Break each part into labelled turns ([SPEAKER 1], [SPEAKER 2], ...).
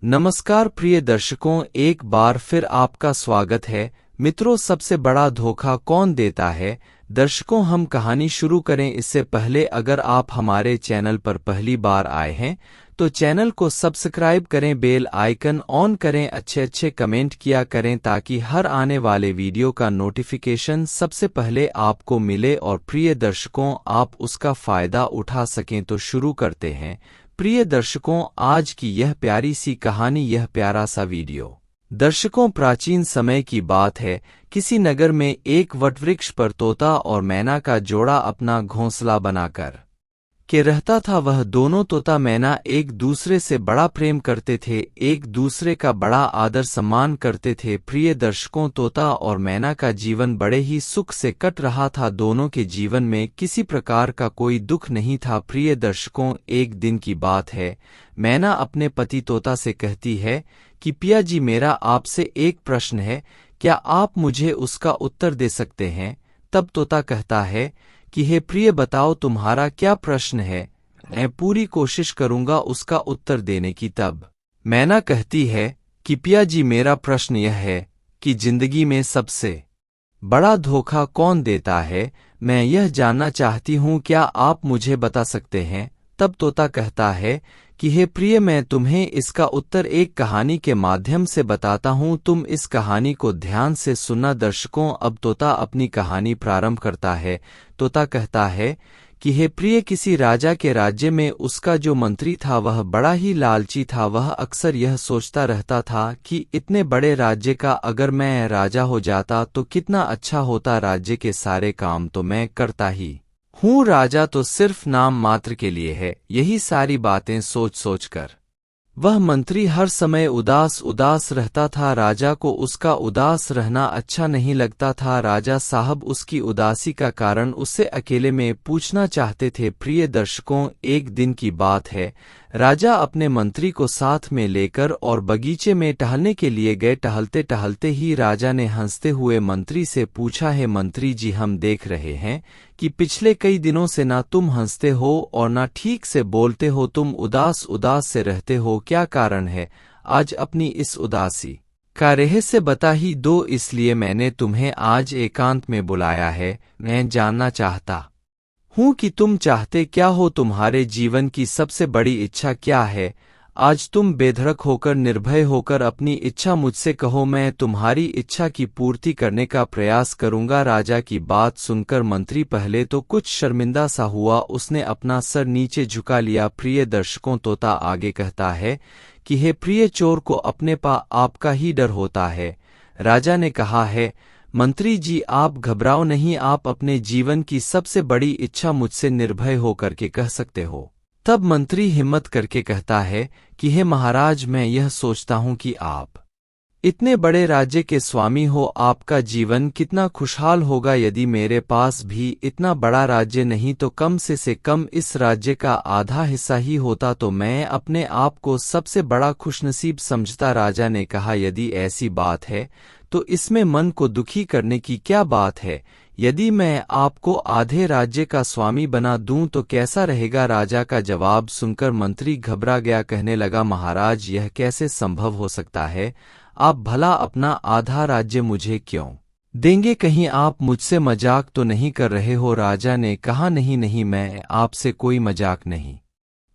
[SPEAKER 1] नमस्कार प्रिय दर्शकों, एक बार फिर आपका स्वागत है। मित्रों, सबसे बड़ा धोखा कौन देता है? दर्शकों, हम कहानी शुरू करें इससे पहले अगर आप हमारे चैनल पर पहली बार आए हैं तो चैनल को सब्सक्राइब करें, बेल आइकन ऑन करें, अच्छे कमेंट किया करें ताकि हर आने वाले वीडियो का नोटिफिकेशन सबसे पहले आपको मिले और प्रिय दर्शकों आप उसका फायदा उठा सकें। तो शुरू करते हैं। प्रिय दर्शकों, आज की यह प्यारी सी कहानी, यह प्यारा सा वीडियो। दर्शकों, प्राचीन समय की बात है। किसी नगर में एक वटवृक्ष पर तोता और मैना का जोड़ा अपना घोंसला बनाकर के रहता था। वह दोनों, तोता मैना, एक दूसरे से बड़ा प्रेम करते थे, एक दूसरे का बड़ा आदर सम्मान करते थे। प्रिय दर्शकों, तोता और मैना का जीवन बड़े ही सुख से कट रहा था। दोनों के जीवन में किसी प्रकार का कोई दुख नहीं था। प्रिय दर्शकों, एक दिन की बात है। मैना अपने पति तोता से कहती है कि पिया जी, मेरा आपसे एक प्रश्न है, क्या आप मुझे उसका उत्तर दे सकते हैं? तब तोता कहता है कि हे प्रिय, बताओ तुम्हारा क्या प्रश्न है, मैं पूरी कोशिश करूंगा उसका उत्तर देने की। तब मैना कहती है कि पिया जी, मेरा प्रश्न यह है कि जिंदगी में सबसे बड़ा धोखा कौन देता है? मैं यह जानना चाहती हूँ, क्या आप मुझे बता सकते हैं? तब तोता कहता है कि हे प्रिय, मैं तुम्हें इसका उत्तर एक कहानी के माध्यम से बताता हूँ, तुम इस कहानी को ध्यान से सुनना। दर्शकों, अब तोता अपनी कहानी प्रारंभ करता है। तोता कहता है कि हे प्रिय, किसी राजा के राज्य में उसका जो मंत्री था वह बड़ा ही लालची था। वह अक्सर यह सोचता रहता था कि इतने बड़े राज्य का अगर मैं राजा हो जाता तो कितना अच्छा होता। राज्य के सारे काम तो मैं करता ही हूँ, राजा तो सिर्फ नाम मात्र के लिए है। यही सारी बातें सोच सोचकर वह मंत्री हर समय उदास उदास रहता था। राजा को उसका उदास रहना अच्छा नहीं लगता था। राजा साहब उसकी उदासी का कारण उससे अकेले में पूछना चाहते थे। प्रिय दर्शकों, एक दिन की बात है। राजा अपने मंत्री को साथ में लेकर और बगीचे में टहलने के लिए गए। टहलते टहलते ही राजा ने हंसते हुए मंत्री से पूछा, है मंत्री जी, हम देख रहे हैं कि पिछले कई दिनों से ना तुम हंसते हो और ना ठीक से बोलते हो, तुम उदास उदास से रहते हो, क्या कारण है? आज अपनी इस उदासी का रहस्य बता ही दो, इसलिए मैंने तुम्हें आज एकांत में बुलाया है। मैं जानना चाहता हूँ कि तुम चाहते क्या हो, तुम्हारे जीवन की सबसे बड़ी इच्छा क्या है? आज तुम बेधड़क होकर, निर्भय होकर अपनी इच्छा मुझसे कहो, मैं तुम्हारी इच्छा की पूर्ति करने का प्रयास करूंगा। राजा की बात सुनकर मंत्री पहले तो कुछ शर्मिंदा सा हुआ, उसने अपना सर नीचे झुका लिया। प्रिय दर्शकों, तोता आगे कहता है कि हे प्रिय, चोर को अपने आपका ही डर होता है। राजा ने कहा है, मंत्री जी, आप घबराओ नहीं, आप अपने जीवन की सबसे बड़ी इच्छा मुझसे निर्भय होकर के कह सकते हो। तब मंत्री हिम्मत करके कहता है कि हे महाराज, मैं यह सोचता हूँ कि आप इतने बड़े राज्य के स्वामी हो, आपका जीवन कितना खुशहाल होगा। यदि मेरे पास भी इतना बड़ा राज्य नहीं तो कम से कम इस राज्य का आधा हिस्सा ही होता तो मैं अपने आप को सबसे बड़ा खुशनसीब समझता। राजा ने कहा, यदि ऐसी बात है तो इसमें मन को दुखी करने की क्या बात है? यदि मैं आपको आधे राज्य का स्वामी बना दूं तो कैसा रहेगा? राजा का जवाब सुनकर मंत्री घबरा गया, कहने लगा, महाराज, यह कैसे संभव हो सकता है? आप भला अपना आधा राज्य मुझे क्यों देंगे? कहीं आप मुझसे मजाक तो नहीं कर रहे हो? राजा ने कहा, नहीं नहीं, मैं आपसे कोई मजाक नहीं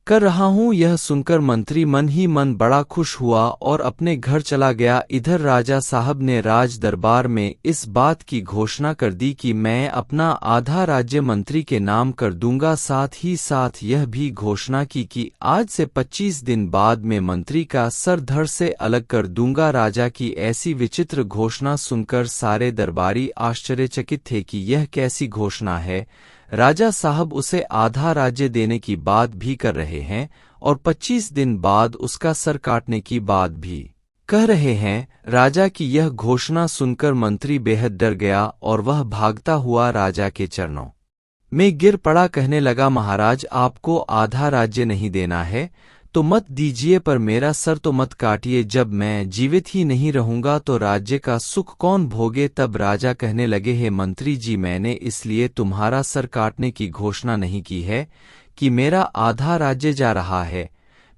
[SPEAKER 1] कर रहा हूँ। यह सुनकर मंत्री मन ही मन बड़ा खुश हुआ और अपने घर चला गया। इधर राजा साहब ने राज दरबार में इस बात की घोषणा कर दी कि मैं अपना आधा राज्य मंत्री के नाम कर दूंगा। साथ ही साथ यह भी घोषणा की कि आज से 25 दिन बाद में मंत्री का सर धड़ से अलग कर दूंगा। राजा की ऐसी विचित्र घोषणा सुनकर सारे दरबारी आश्चर्यचकित थे कि यह कैसी घोषणा है। राजा साहब उसे आधा राज्य देने की बात भी कर रहे हैं और 25 दिन बाद उसका सर काटने की बात भी कह रहे हैं। राजा की यह घोषणा सुनकर मंत्री बेहद डर गया और वह भागता हुआ राजा के चरणों में गिर पड़ा, कहने लगा, महाराज, आपको आधा राज्य नहीं देना है तो मत दीजिए, पर मेरा सर तो मत काटिए। जब मैं जीवित ही नहीं रहूंगा तो राज्य का सुख कौन भोगे? तब राजा कहने लगे, हे मंत्री जी, मैंने इसलिए तुम्हारा सर काटने की घोषणा नहीं की है कि मेरा आधा राज्य जा रहा है।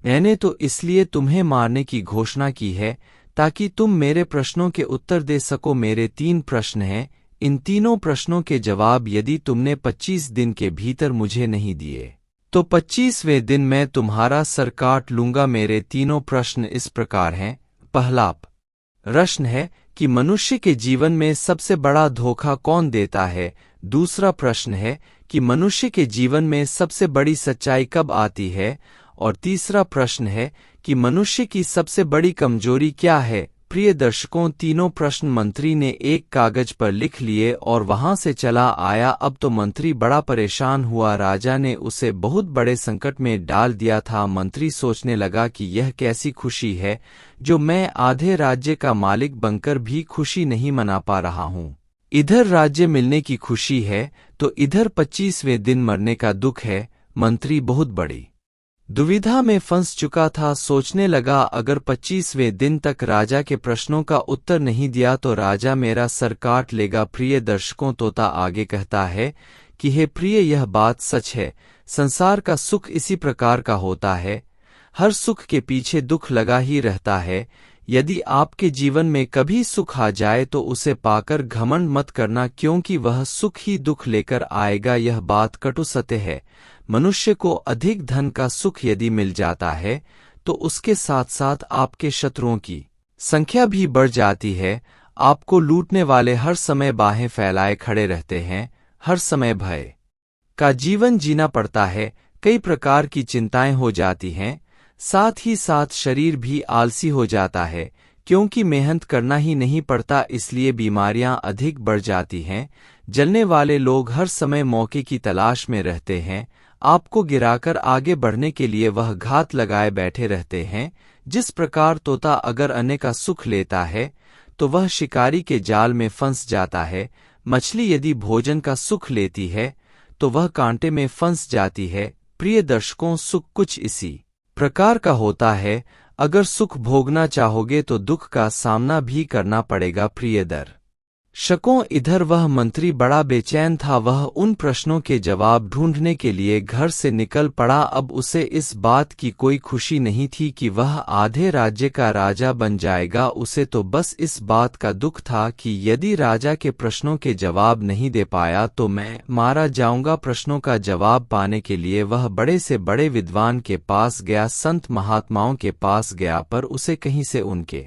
[SPEAKER 1] मैंने तो इसलिए तुम्हें मारने की घोषणा की है ताकि तुम मेरे प्रश्नों के उत्तर दे सको। मेरे 3 प्रश्न हैं। इन तीनों प्रश्नों के जवाब यदि तुमने 25 दिन के भीतर मुझे नहीं दिए तो 25वें दिन मैं तुम्हारा सर काट लूंगा। मेरे तीनों प्रश्न इस प्रकार हैं। पहला प्रश्न है कि मनुष्य के जीवन में सबसे बड़ा धोखा कौन देता है। दूसरा प्रश्न है कि मनुष्य के जीवन में सबसे बड़ी सच्चाई कब आती है। और तीसरा प्रश्न है कि मनुष्य की सबसे बड़ी कमजोरी क्या है। प्रिय दर्शकों, तीनों प्रश्न मंत्री ने एक कागज पर लिख लिए और वहां से चला आया। अब तो मंत्री बड़ा परेशान हुआ। राजा ने उसे बहुत बड़े संकट में डाल दिया था। मंत्री सोचने लगा कि यह कैसी खुशी है जो मैं आधे राज्य का मालिक बनकर भी खुशी नहीं मना पा रहा हूं। इधर राज्य मिलने की खुशी है तो इधर 25वें दिन मरने का दुख है। मंत्री बहुत बड़ी दुविधा में फंस चुका था। सोचने लगा अगर 25वें दिन तक राजा के प्रश्नों का उत्तर नहीं दिया तो राजा मेरा सर काट लेगा। प्रिय दर्शकों, तोता आगे कहता है कि हे प्रिय, यह बात सच है। संसार का सुख इसी प्रकार का होता है। हर सुख के पीछे दुख लगा ही रहता है। यदि आपके जीवन में कभी सुख आ जाए तो उसे पाकर घमंड मत करना, क्योंकि वह सुख ही दुख लेकर आएगा। यह बात कटु सत्य है। मनुष्य को अधिक धन का सुख यदि मिल जाता है तो उसके साथ साथ आपके शत्रुओं की संख्या भी बढ़ जाती है। आपको लूटने वाले हर समय बाहें फैलाए खड़े रहते हैं। हर समय भय का जीवन जीना पड़ता है। कई प्रकार की चिंताएं हो जाती हैं। साथ ही साथ शरीर भी आलसी हो जाता है, क्योंकि मेहनत करना ही नहीं पड़ता, इसलिए बीमारियां अधिक बढ़ जाती हैं। जलने वाले लोग हर समय मौके की तलाश में रहते हैं। आपको गिराकर आगे बढ़ने के लिए वह घात लगाए बैठे रहते हैं। जिस प्रकार तोता अगर अन्य का सुख लेता है तो वह शिकारी के जाल में फंस जाता है। मछली यदि भोजन का सुख लेती है तो वह कांटे में फंस जाती है। प्रिय दर्शकों, सुख कुछ इसी प्रकार का होता है। अगर सुख भोगना चाहोगे तो दुख का सामना भी करना पड़ेगा। प्रिय दर्शकों, इधर वह मंत्री बड़ा बेचैन था। वह उन प्रश्नों के जवाब ढूंढने के लिए घर से निकल पड़ा। अब उसे इस बात की कोई खुशी नहीं थी कि वह आधे राज्य का राजा बन जाएगा। उसे तो बस इस बात का दुख था कि यदि राजा के प्रश्नों के जवाब नहीं दे पाया तो मैं मारा जाऊंगा। प्रश्नों का जवाब पाने के लिए वह बड़े से बड़े विद्वान के पास गया, संत महात्माओं के पास गया, पर उसे कहीं से उनके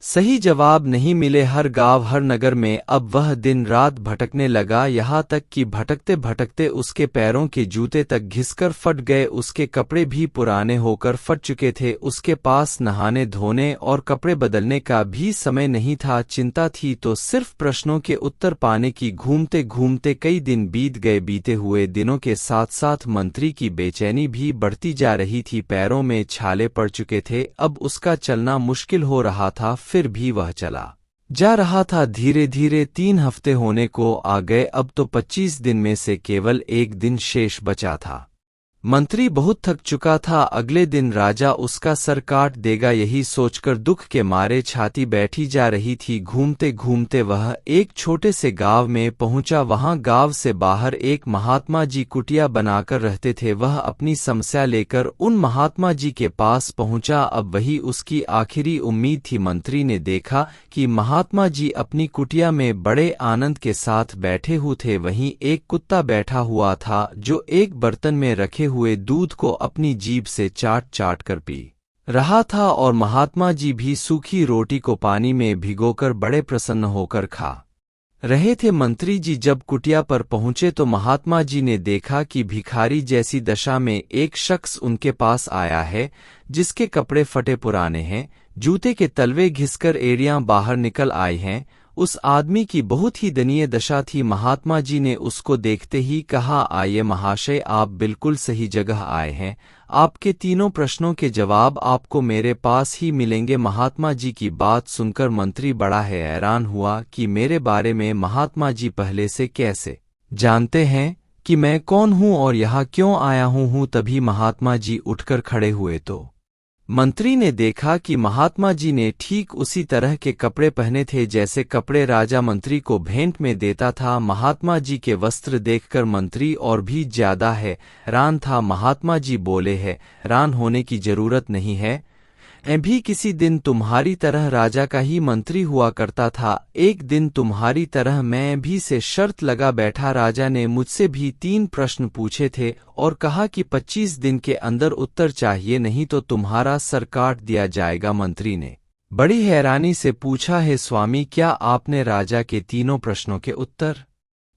[SPEAKER 1] सही जवाब नहीं मिले। हर गांव हर नगर में अब वह दिन रात भटकने लगा, यहाँ तक कि भटकते भटकते उसके पैरों के जूते तक घिसकर फट गए। उसके कपड़े भी पुराने होकर फट चुके थे। उसके पास नहाने धोने और कपड़े बदलने का भी समय नहीं था। चिंता थी तो सिर्फ प्रश्नों के उत्तर पाने की। घूमते घूमते कई दिन बीत गए। बीते हुए दिनों के साथ साथ मंत्री की बेचैनी भी बढ़ती जा रही थी। पैरों में छाले पड़ चुके थे। अब उसका चलना मुश्किल हो रहा था, फिर भी वह चला जा रहा था। धीरे धीरे 3 हफ्ते होने को आ गए। अब तो 25 दिन में से केवल 1 दिन शेष बचा था। मंत्री बहुत थक चुका था। अगले दिन राजा उसका सर काट देगा, यही सोचकर दुख के मारे छाती बैठी जा रही थी। घूमते घूमते वह एक छोटे से गांव में पहुंचा। वहां गांव से बाहर एक महात्मा जी कुटिया बनाकर रहते थे। वह अपनी समस्या लेकर उन महात्मा जी के पास पहुंचा। अब वही उसकी आखिरी उम्मीद थी। मंत्री ने देखा कि महात्मा जी अपनी कुटिया में बड़े आनंद के साथ बैठे हुए थे। वहीं एक कुत्ता बैठा हुआ था जो एक बर्तन में रखे हुए दूध को अपनी जीभ से चाट चाट कर पी रहा था, और महात्मा जी भी सूखी रोटी को पानी में भिगोकर बड़े प्रसन्न होकर खा रहे थे। मंत्री जी जब कुटिया पर पहुंचे तो महात्मा जी ने देखा कि भिखारी जैसी दशा में एक शख्स उनके पास आया है, जिसके कपड़े फटे पुराने हैं, जूते के तलवे घिसकर एड़ियां बाहर निकल आई हैं। उस आदमी की बहुत ही दयनीय दशा थी। महात्मा जी ने उसको देखते ही कहा, आइए महाशय, आप बिल्कुल सही जगह आए हैं। आपके तीनों प्रश्नों के जवाब आपको मेरे पास ही मिलेंगे। महात्मा जी की बात सुनकर मंत्री बड़ा हैरान हुआ कि मेरे बारे में महात्मा जी पहले से कैसे जानते हैं कि मैं कौन हूँ और यहाँ क्यों आया हूँ। तभी महात्मा जी उठकर खड़े हुए तो मंत्री ने देखा कि महात्मा जी ने ठीक उसी तरह के कपड़े पहने थे जैसे कपड़े राजा मंत्री को भेंट में देता था। महात्मा जी के वस्त्र देखकर मंत्री और भी ज्यादा हैरान था। महात्मा जी बोले, हैरान होने की जरूरत नहीं है, मैं भी किसी दिन तुम्हारी तरह राजा का ही मंत्री हुआ करता था। एक दिन तुम्हारी तरह मैं भी से शर्त लगा बैठा। राजा ने मुझसे भी 3 प्रश्न पूछे थे और कहा कि 25 दिन के अंदर उत्तर चाहिए, नहीं तो तुम्हारा सर काट दिया जाएगा। मंत्री ने बड़ी हैरानी से पूछा, है स्वामी, क्या आपने राजा के तीनों प्रश्नों के उत्तर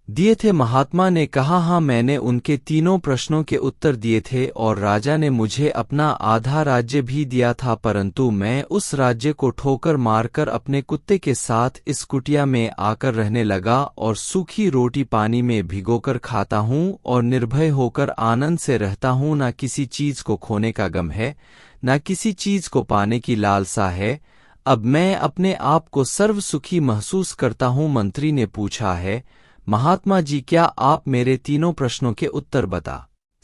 [SPEAKER 1] दिए थे? महात्मा ने कहा, हाँ, मैंने उनके तीनों प्रश्नों के उत्तर दिए थे और राजा ने मुझे अपना आधा राज्य भी दिया था, परंतु मैं उस राज्य को ठोकर मारकर अपने कुत्ते के साथ इस कुटिया में आकर रहने लगा और सूखी रोटी पानी में भिगोकर खाता हूँ और निर्भय होकर आनंद से रहता हूँ। न किसी चीज को खोने का गम है, न किसी चीज को पाने की लालसा है। अब मैं अपने आप को सर्व सुखी महसूस करता हूँ। मंत्री ने पूछा, है महात्मा जी, क्या आप मेरे तीनों प्रश्नों के उत्तर बता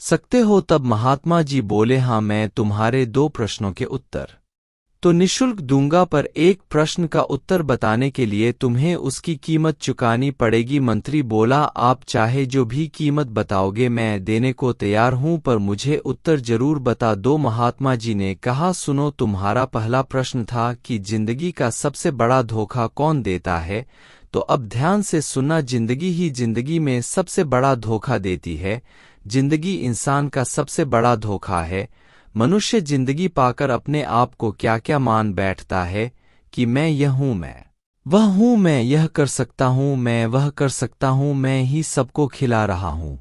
[SPEAKER 1] सकते हो? तब महात्मा जी बोले, हाँ, मैं तुम्हारे 2 प्रश्नों के उत्तर तो निःशुल्क दूंगा, पर एक प्रश्न का उत्तर बताने के लिए तुम्हें उसकी कीमत चुकानी पड़ेगी। मंत्री बोला, आप चाहे जो भी कीमत बताओगे मैं देने को तैयार हूं, पर मुझे उत्तर जरूर बता दो। महात्मा जी ने कहा, सुनो, तुम्हारा पहला प्रश्न था कि जिंदगी का सबसे बड़ा धोखा कौन देता है, तो अब ध्यान से सुनना। जिंदगी ही जिंदगी में सबसे बड़ा धोखा देती है। जिंदगी इंसान का सबसे बड़ा धोखा है। मनुष्य जिंदगी पाकर अपने आप को क्या क्या मान बैठता है कि मैं यह हूं, मैं वह हूं, मैं यह कर सकता हूं, मैं वह कर सकता हूं, मैं ही सबको खिला रहा हूं,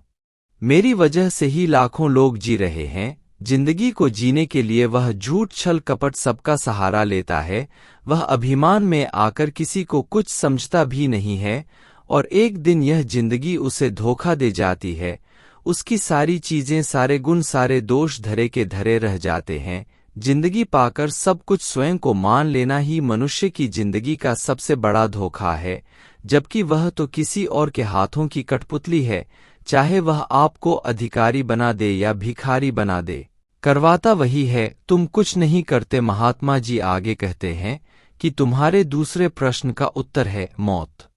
[SPEAKER 1] मेरी वजह से ही लाखों लोग जी रहे हैं। जिंदगी को जीने के लिए वह झूठ छल कपट सबका सहारा लेता है। वह अभिमान में आकर किसी को कुछ समझता भी नहीं है और एक दिन यह जिंदगी उसे धोखा दे जाती है। उसकी सारी चीजें, सारे गुण, सारे दोष धरे के धरे रह जाते हैं। जिंदगी पाकर सब कुछ स्वयं को मान लेना ही मनुष्य की जिंदगी का सबसे बड़ा धोखा है, जबकि वह तो किसी और के हाथों की कठपुतली है। चाहे वह आपको अधिकारी बना दे या भिखारी बना दे, करवाता वही है, तुम कुछ नहीं करते। महात्मा जी आगे कहते हैं कि तुम्हारे दूसरे प्रश्न का उत्तर है मौत।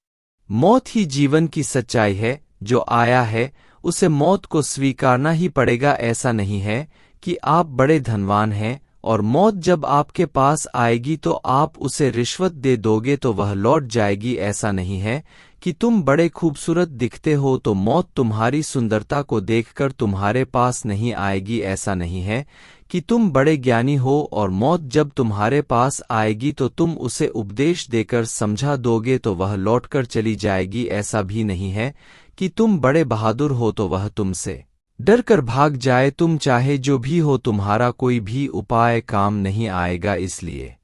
[SPEAKER 1] मौत ही जीवन की सच्चाई है। जो आया है उसे मौत को स्वीकारना ही पड़ेगा। ऐसा नहीं है कि आप बड़े धनवान हैं और मौत जब आपके पास आएगी तो आप उसे रिश्वत दे दोगे तो वह लौट जाएगी। ऐसा नहीं है कि तुम बड़े खूबसूरत दिखते हो तो मौत तुम्हारी सुंदरता को देखकर तुम्हारे पास नहीं आएगी। ऐसा नहीं है कि तुम बड़े ज्ञानी हो और मौत जब तुम्हारे पास आएगी तो तुम उसे उपदेश देकर समझा दोगे तो वह लौटकर चली जाएगी। ऐसा भी नहीं है कि तुम बड़े बहादुर हो तो वह तुमसे डर कर भाग जाए। तुम चाहे जो भी हो, तुम्हारा कोई भी उपाय काम नहीं आएगा। इसलिए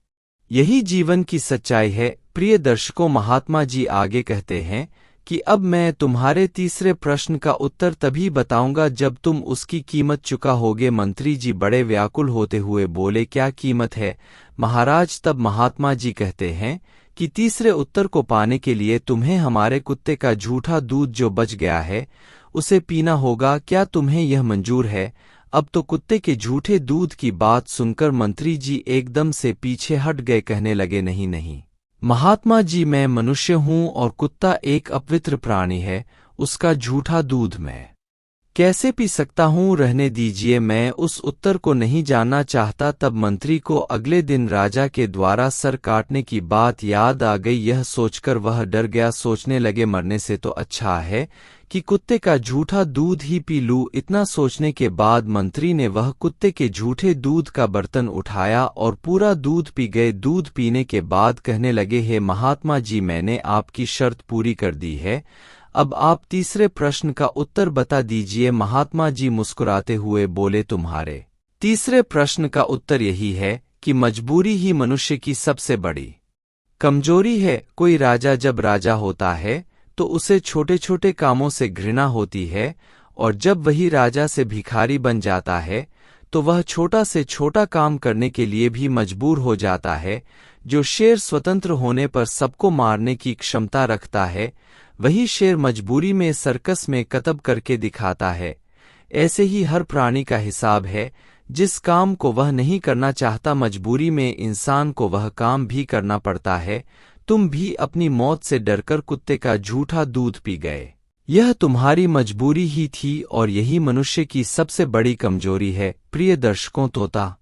[SPEAKER 1] यही जीवन की सच्चाई है। प्रिय दर्शकों, महात्मा जी आगे कहते हैं कि अब मैं तुम्हारे तीसरे प्रश्न का उत्तर तभी बताऊंगा जब तुम उसकी कीमत चुका होगे। मंत्री जी बड़े व्याकुल होते हुए बोले, क्या कीमत है महाराज? तब महात्मा जी कहते हैं कि तीसरे उत्तर को पाने के लिए तुम्हें हमारे कुत्ते का झूठा दूध जो बच गया है उसे पीना होगा। क्या तुम्हें यह मंजूर है? अब तो कुत्ते के झूठे दूध की बात सुनकर मंत्री जी एकदम से पीछे हट गए। कहने लगे, नहीं नहीं महात्मा जी, मैं मनुष्य हूं और कुत्ता एक अपवित्र प्राणी है, उसका झूठा दूध मैं कैसे पी सकता हूं? रहने दीजिए, मैं उस उत्तर को नहीं जानना चाहता। तब मंत्री को अगले दिन राजा के द्वारा सर काटने की बात याद आ गई। यह सोचकर वह डर गया। सोचने लगे, मरने से तो अच्छा है कि कुत्ते का झूठा दूध ही पी लूं। इतना सोचने के बाद मंत्री ने वह कुत्ते के झूठे दूध का बर्तन उठाया और पूरा दूध पी गए। दूध पीने के बाद कहने लगे, हे महात्मा जी, मैंने आपकी शर्त पूरी कर दी है, अब आप तीसरे प्रश्न का उत्तर बता दीजिए। महात्मा जी मुस्कुराते हुए बोले, तुम्हारे तीसरे प्रश्न का उत्तर यही है कि मजबूरी ही मनुष्य की सबसे बड़ी कमजोरी है। कोई राजा जब राजा होता है तो उसे छोटे छोटे कामों से घृणा होती है और जब वही राजा से भिखारी बन जाता है तो वह छोटा से छोटा काम करने के लिए भी मजबूर हो जाता है। जो शेर स्वतंत्र होने पर सबको मारने की क्षमता रखता है, वही शेर मजबूरी में सर्कस में कतब करके दिखाता है। ऐसे ही हर प्राणी का हिसाब है। जिस काम को वह नहीं करना चाहता मजबूरी में इंसान को वह काम भी करना पड़ता है। तुम भी अपनी मौत से डरकर कुत्ते का झूठा दूध पी गए। यह तुम्हारी मजबूरी ही थी और यही मनुष्य की सबसे बड़ी कमजोरी है। प्रिय दर्शकों, तोता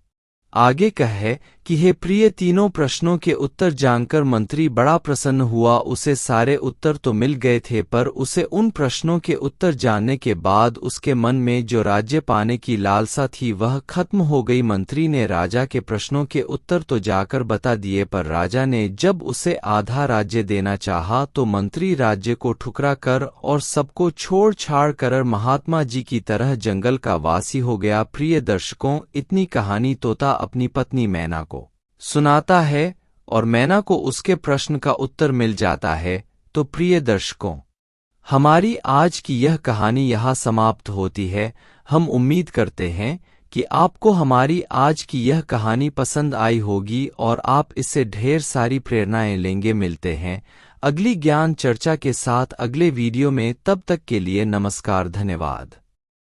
[SPEAKER 1] आगे कहे कि हे प्रिय, तीनों प्रश्नों के उत्तर जानकर मंत्री बड़ा प्रसन्न हुआ। उसे सारे उत्तर तो मिल गए थे, पर उसे उन प्रश्नों के उत्तर जानने के बाद उसके मन में जो राज्य पाने की लालसा थी वह खत्म हो गई। मंत्री ने राजा के प्रश्नों के उत्तर तो जाकर बता दिए, पर राजा ने जब उसे आधा राज्य देना चाहा तो मंत्री राज्य को ठुकरा कर और सबको छोड़ छाड़ कर महात्मा जी की तरह जंगल का वासी हो गया। प्रिय दर्शकों, इतनी कहानी तोता अपनी पत्नी मैना को सुनाता है और मैना को उसके प्रश्न का उत्तर मिल जाता है। तो प्रिय दर्शकों, हमारी आज की यह कहानी यहाँ समाप्त होती है। हम उम्मीद करते हैं कि आपको हमारी आज की यह कहानी पसंद आई होगी और आप इससे ढेर सारी प्रेरणाएं लेंगे। मिलते हैं अगली ज्ञान चर्चा के साथ अगले वीडियो में। तब तक के लिए नमस्कार, धन्यवाद।